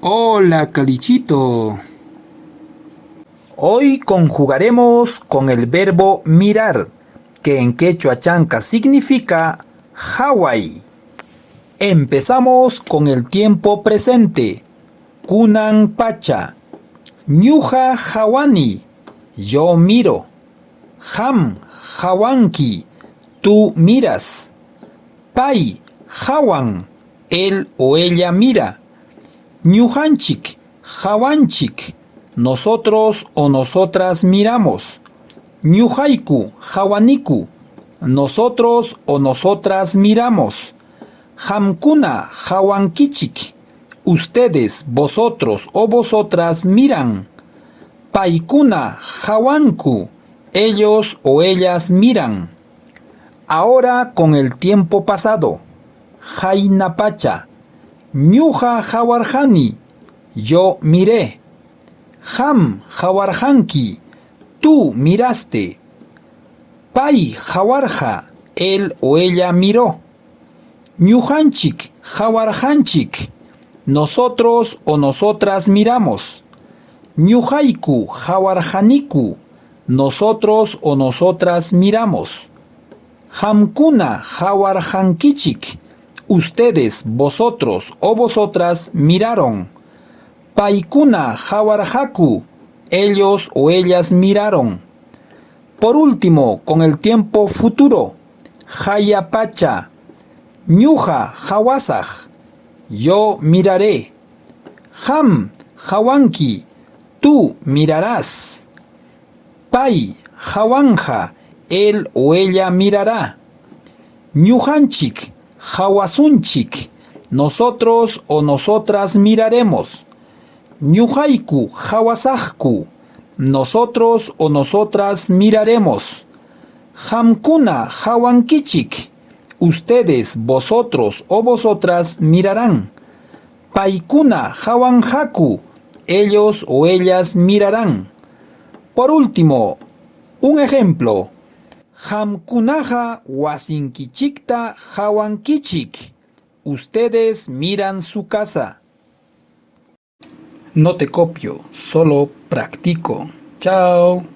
Hola, Calichito. Hoy conjugaremos con el verbo mirar, que en quechua chanca significa Hawái. Empezamos con el tiempo presente. Kunan pacha. Ñuja hawani. Yo miro. Ham hawanki. Tú miras. Pai hawan. Él o ella mira. Ñujanchik hawanchik. Nosotros o nosotras miramos. Ñujaiku hawaniku. Nosotros o nosotras miramos. Hamkuna hawankichik. Ustedes, vosotros o vosotras miran. Paikuna hawanku. Ellos o ellas miran. Ahora con el tiempo pasado. Jainapacha. Ñuja hawarjani. Yo miré. Ham hawarjanki. Tú miraste. Pai hawarja. Él o ella miró. Ñujanchik hawarjanchik. Nosotros o nosotras miramos. Ñujaiku hawarjaniku. Nosotros o nosotras miramos. Hamkuna hawarjankichik. Ustedes, vosotros o vosotras miraron. Paikuna hawarjaku. Ellos o ellas miraron. Por último, con el tiempo futuro. Jayapacha. Ñuja hawasaj. Yo miraré. Ham hawanki. Tú mirarás. Pai hawanja. Él o ella mirará. Ñujanchik hawasunchik. Nosotros o nosotras miraremos. Ñujaiku hawasajku. Nosotros o nosotras miraremos. Hamkuna hawankichik. Ustedes, vosotros o vosotras mirarán. Paikuna hawanjaku. Ellos o ellas mirarán. Por último, un ejemplo. Hamkunaja wasinkichikta hawankichik. Ustedes miran su casa. No te copio, solo practico. Chao.